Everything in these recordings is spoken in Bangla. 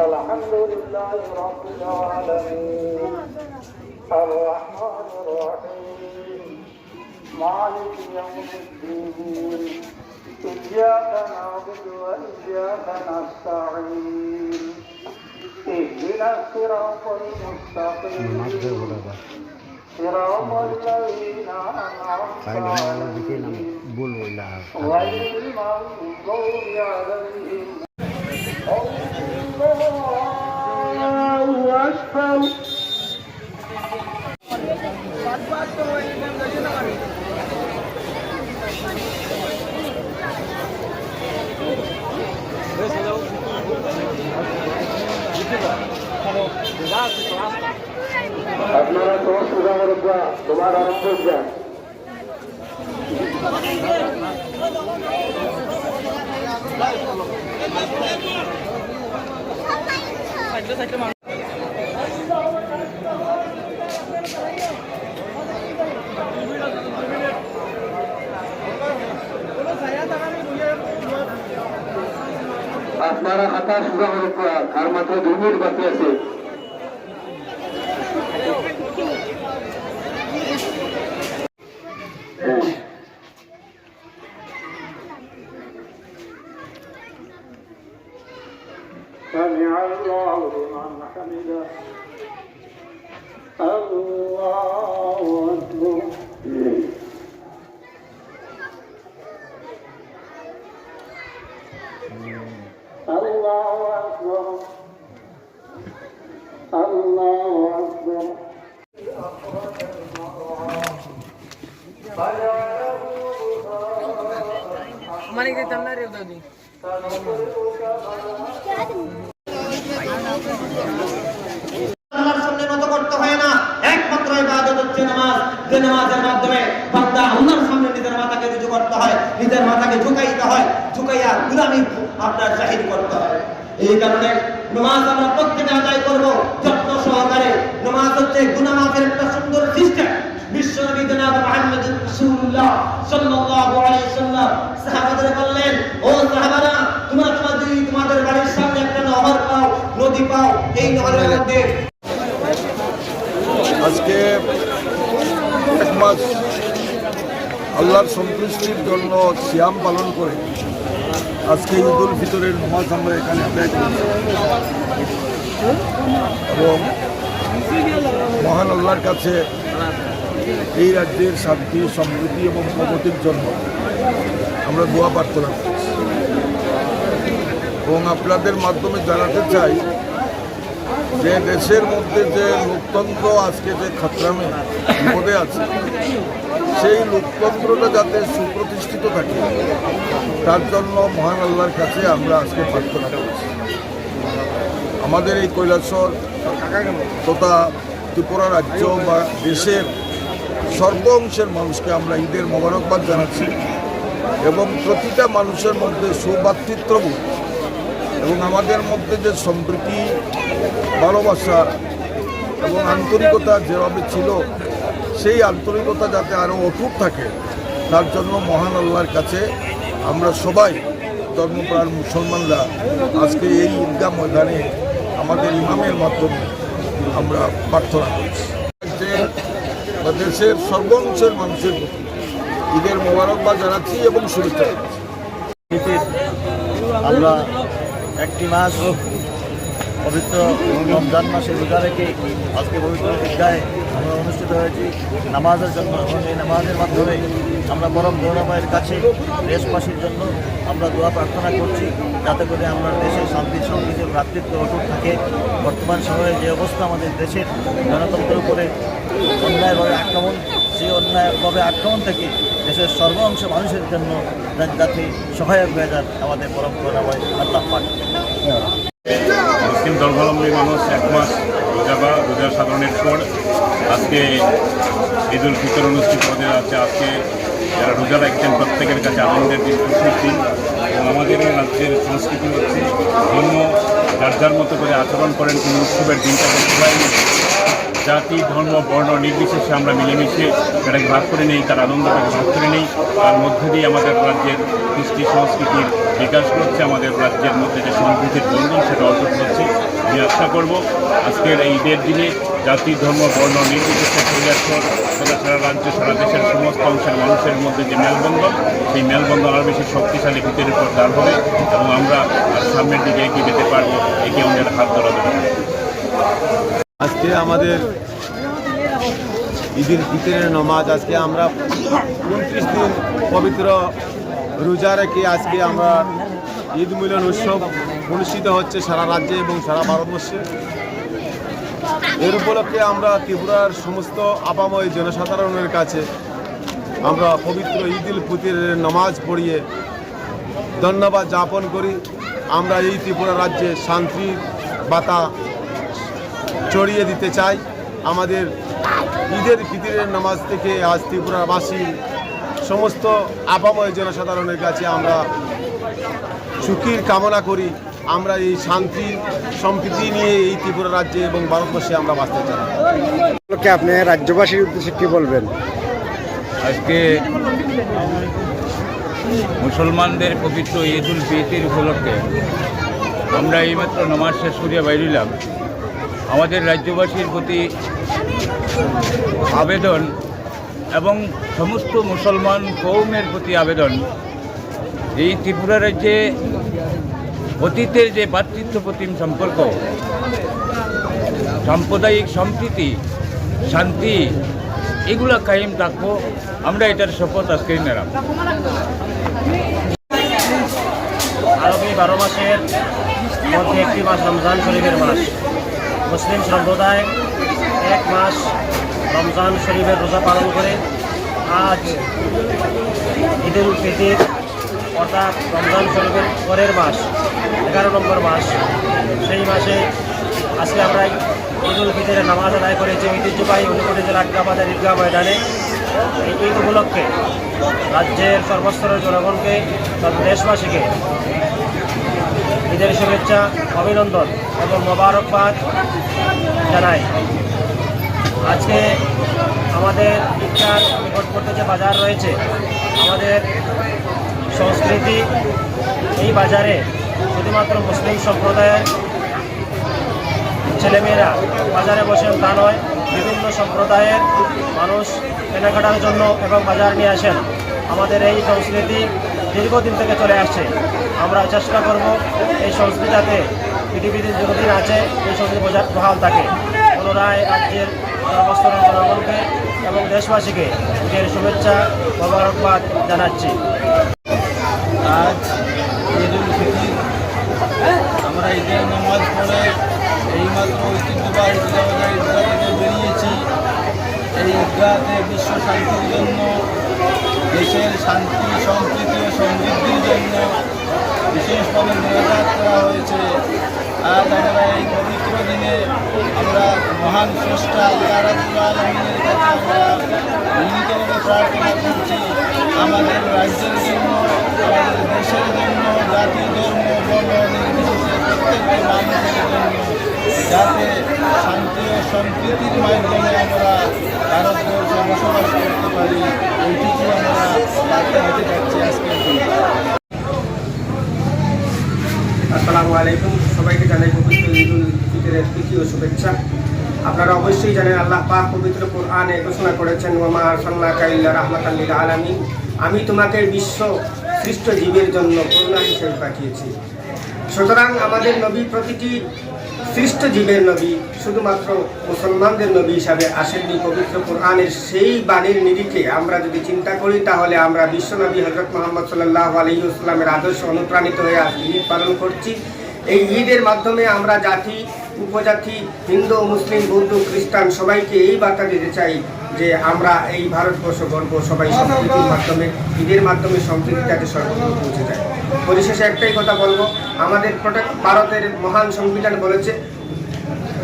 الحمد لله رب العالمين الرحمن الرحيم مالك يوم الدين إياك نعبد وإياك نستعين اهدنا الصراط المستقيم صراط الذين أنعمت عليهم غير المغضوب عليهم. الله أكبر. আপনারা তোমার সোজা করবা তোমার আরম্ভ যান আপনারা হাতার সোজা করবা আর মাত্র 2 মিনিট বাকি আছে سمع الله لمن حمده الله أكبر الله أكبر الله أكبر हमारे के तमना रे दादी আল্লাহর সামনে নত করতে হয় না একমাত্র ইবাদত হচ্ছে নামাজ যে নামাজের মাধ্যমে বান্দা আল্লাহর সামনে নিজের মাথাকে রুজু করতে হয় নিজের মাথাকে ঝুঁকাইতে হয় ঝুঁকাইয়া গুলামি আপনার জাহির করতে হয় এই কারণে নামাজ আমরা প্রত্যেকে আদায় করব যত্ন সহকারে নামাজ হচ্ছে গুনাহ মাফের একটা সুন্দর সিস্টেম বিশ্বনবী জনাব মুহাম্মদ রাসূলুল্লাহ সাল্লাল্লাহু আলাইহি সাল্লাম সাহাবাদের বললেন ও সাহাবারা তোমরা তোমাদের বাড়ির সামনে একটা নহর পাও নদী পাও এই নহরের মধ্যে আজকে এক মাস আল্লাহর সন্তুষ্টির জন্য সিয়াম পালন করে আজকে ঈদুল ফিতরের নামাজ আমরা এখানে আদায় করেছি এবং মহান আল্লাহর কাছে এই রাজ্যের শান্তি সমৃদ্ধি এবং প্রগতির জন্য আমরা দোয়া প্রার্থনা করছি এবং আপনাদের মাধ্যমে জানাতে চাই যে দেশের মধ্যে যে লোকতন্ত্র আজকে যে খাতরামে বিপদে আছে সেই লোকতন্ত্রটা যাতে সুপ্রতিষ্ঠিত থাকে তার জন্য মহান আল্লাহর কাছে আমরা আজকে প্রার্থনা করছি আমাদের এই কৈলাসহর তথা ত্রিপুরা রাজ্য বা দেশের সর্ব অংশের মানুষকে আমরা ঈদের মোবারকবাদ জানাচ্ছি এবং প্রতিটা মানুষের মধ্যে সৌভ্রাতৃত্ববোধ এবং আমাদের মধ্যে যে সম্প্রীতি ভালোবাসা এবং আন্তরিকতা যেভাবে ছিল সেই আন্তরিকতা যাতে আরও অটুট থাকে তার জন্য মহান আল্লাহর কাছে আমরা সবাই ধর্মপ্রাণ মুসলমানরা আজকে এই ঈদগাহ ময়দানে আমাদের ইমামের মাধ্যমে আমরা প্রার্থনা করছি দেশের সর্বাংশের মানুষের প্রতি ঈদের মোবারকবাদ জানাচ্ছি এবং শুভেচ্ছা জানাচ্ছি আমরা একটি মাস পবিত্র রমজান মাসে রোজা রেখে আজকে পবিত্র ঈদগাহে আমরা অনুষ্ঠিত হয়েছি নামাজের জন্য এবং এই নামাজের মাধ্যমে আমরা পরম করুণাময়ের কাছে দেশবাসীর জন্য আমরা দোয়া প্রার্থনা করছি যাতে করে আমরা দেশের শান্তি সমৃদ্ধি ভ্রাতৃত্ব অটুট থাকে বর্তমান সময়ে যে অবস্থা আমাদের দেশের গণতন্ত্রের উপরে অন্যায়ভাবে আক্রমণ সেই অন্যায়ভাবে আক্রমণ থেকে দেশের সর্ব অংশ মানুষের জন্য যাতে সহায়ক হয়ে যান আমাদের পরম করুণাময় আল্লাহ পাক। মুসলিম ধর্মাবলম্বী মানুষ এক মাস রোজা সাধারণের পর আজকে ঈদুল ফিতর অনুষ্ঠিত হতে যাচ্ছে। আজকে যারা রোজা রাখছেন প্রত্যেকের কাছে আনন্দের দিন, খুশির দিন। এবং আমাদের এই রাজ্যের সংস্কৃতি হচ্ছে ধর্ম যার যার মতো করে আচরণ করেন, কোনো উৎসবের দিনটাকে সবাই জাতি ধর্ম বর্ণ নির্বিশেষে আমরা মিলেমিশে সেটাকে ভাগ করে নিই, তার আনন্দটাকে ভাগ করে নিই। তার মধ্যে দিয়ে আমাদের রাজ্যের কৃষ্টি সংস্কৃতির বিকাশ করছে, আমাদের রাজ্যের মধ্যে যে সম্প্রীতির বন্ধন সেটা অর্জন করছে। আমি আশা করব আজকের এই ঈদের দিনে জাতি ধর্ম বর্ণ নির্বিশেষে সারা রাজ্য সারা দেশের সমস্ত অংশের মানুষের মধ্যে যে মেলবন্ধন, সেই মেলবন্ধন আরও বেশি শক্তিশালী ভিতের উপর দাঁড় হবে এবং আমরা আর সামনের দিকে এগিয়ে যেতে পারবো, একে আমাদের হাত ধরা দেবে। আজকে আমাদের ঈদের ফিতরের নামাজ, আজকে আমরা 29 দিন পবিত্র রোজা রেখে আজকে আমরা ঈদ মিলন উৎসব অনুষ্ঠিত হচ্ছে সারা রাজ্যে এবং সারা ভারতবর্ষে। এর উপলক্ষে আমরা ত্রিপুরার সমস্ত আপাময় জনসাধারণের কাছে আমরা পবিত্র ঈদ উল ফিতরের নামাজ পড়িয়ে ধন্যবাদ জ্ঞাপন করি। আমরা এই ত্রিপুরা রাজ্যে শান্তির বাতা ছড়িয়ে দিতে চাই। আমাদের ঈদের ফিতরের নামাজ থেকে আজ ত্রিপুরাবাসীর সমস্ত আপাময় জনসাধারণের কাছে আমরা সুখীর কামনা করি। আমরা এই শান্তি সম্প্রীতি নিয়ে এই ত্রিপুরা রাজ্যে এবং ভারতবর্ষে আমরা বাঁচতে চাই। আপনি রাজ্যবাসীর উদ্দেশ্যে কি বলবেন? আজকে মুসলমানদের পবিত্র ঈদ উল ফিতর উপলক্ষে আমরা এইমাত্র নামাজ শেষ করিয়া বাইরিলাম। আমাদের রাজ্যবাসীর প্রতি আবেদন এবং সমস্ত মুসলমান কৌমের প্রতি আবেদন, এই ত্রিপুরা রাজ্যে অতীতের যে ভ্রাতৃত্বপ্রতিম সম্পর্ক, সাম্প্রদায়িক সম্প্রীতি, শান্তি, এগুলা কায়েম থাকবো। আমরা এটার শপথ আজকে নিলাম। আরবি 12 মাসের মধ্যে একটি মাস রমজান শরীফের মাস। মুসলিম সম্প্রদায় 1 মাস রমজান শরীফের রোজা পালন করে আজ ঈদ উল ফিতর অর্থাৎ রমজান শরীফের পরের মাস 11 নম্বর মাস, সেই মাসে আজকে আমরা ঈদ উল ফিতরের নামাজ আদায় করেছি ঐতিহ্যবাহী ঊনকোটি জেলার বাজার ঈদগাহ ময়দানে। এই ঈদ উপলক্ষে রাজ্যের সর্বস্তরের জনগণকে, দেশবাসীকে ঈদের শুভেচ্ছা, অভিনন্দন এবং মোবারকবাদ জানাই। আজকে আমাদের ঈদগাহ নিকটবর্তী যে বাজার রয়েছে, আমাদের সংস্কৃতি, এই বাজারে শুধুমাত্র মুসলিম সম্প্রদায়ের ছেলেমেয়েরা বাজারে বসেন তা নয়, বিভিন্ন সম্প্রদায়ের মানুষ কেনাকাটার জন্য এবং বাজার নিয়ে আসেন। আমাদের এই সংস্কৃতি দীর্ঘদিন থেকে চলে আসছে। আমরা চেষ্টা করব এই সংস্কৃতি যাতে পৃথিবীতে যতদিন আছে এই সংস্কৃতি বহাল থাকে। পুনরায় রাজ্যের সর্বস্তরের জনগণকে এবং দেশবাসীকে ঈদের শুভেচ্ছা মোবারকবাদ জানাচ্ছি। আজ ঈদ উল ফিতর, আমরা ঈদের নামাজ পড়ে এইমাত্র ঐতিহ্যবাহী ঈদগাহ থেকে বেরিয়েছি। এই ঈদগাহতে বিশ্ব শান্তির জন্য, দেশের শান্তি সম্প্রীতি ও সমৃদ্ধির জন্য বিশেষভাবে মোনাজাত করা হয়েছে। আজ আমরা এই পবিত্র দিনে আমরা মহান স্রষ্টা আল্লাহ রাব্বুল আলামিনের কাছে আমরা মিলিতভাবে প্রার্থনা করছি আমাদের রাজ্যের জন্য, আমাদের দেশের জন্য, জাতি ধর্ম বর্ণ নির্বিশেষে প্রত্যেকটি মানুষের জন্য, যাতে শান্তি ও সম্প্রীতির মাধ্যমে আমরা ভারতবর্ষে বসবাস করতে পারি। এইটুকু আমরা বার্তা দিতে যাচ্ছি আজকের দিন। আসসালামু আলাইকুম, সবাইকে জানাই পবিত্র ঈদ উল ফিতরের প্রীতি ও শুভেচ্ছা। আপনারা অবশ্যই জানেন আল্লাহ পাক পবিত্র কোরআনে ঘোষণা করেছেন, ওয়া মা আরসালনাকা ইল্লা রাহমাতাল লিল আলামিন, আমি তোমাকে বিশ্ব সৃষ্ট জীবের জন্য করুণা হিসেবে পাঠিয়েছি। সুতরাং আমাদের নবী প্রতিটি সৃষ্ট জীবের নবী, শুধুমাত্র মুসলমানদের নবী হিসাবে আসেননি। পবিত্র কোরআনের সেই বাণীর নিরিখে আমরা যদি চিন্তা করি, তাহলে আমরা বিশ্বনবী হযরত মুহাম্মদ সাল্লাল্লাহু আলাইহি ওয়াসাল্লামের আদর্শ অনুপ্রাণিত হয়ে আজ ঈদ পালন করছি। এই ঈদের মাধ্যমে আমরা জাতি, উপজাতি, হিন্দু, মুসলিম, বৌদ্ধ, খ্রিস্টান সবাইকে এই বার্তা দিতে চাই যে আমরা এই ভারতবর্ষ গর্ব, সবাই সম্প্রীতির মাধ্যমে, ঈদের মাধ্যমে সম্প্রীতিটাকে সর্বত্র পৌঁছে যায়। পরিশেষে একটাই কথা বলবো, আমাদের ভারতের মহান সংবিধান বলেছে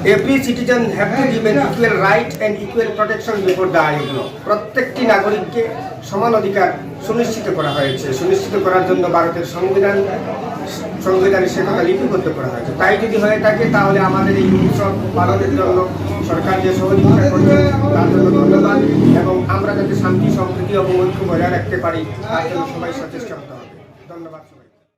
Every citizen have to give an equal right and equal protection before the law. প্রত্যেকটি নাগরিককে সমান অধিকার সুনিশ্চিত করা হয়েছে। সুনিশ্চিত করার জন্য ভারতের সংবিধানে সে কথা লিপিবদ্ধ করা হয়েছে। তাই যদি হয়ে থাকে তাহলে আমাদের এই উৎসব পালনের জন্য সরকার যে সহযোগিতা করছে তার জন্য ধন্যবাদ, এবং আমরা যাতে শান্তি সম্প্রীতি এবং ঐক্য বজায় রাখতে পারি তার জন্য সবাই সচেষ্ট হতে হবে। ধন্যবাদ।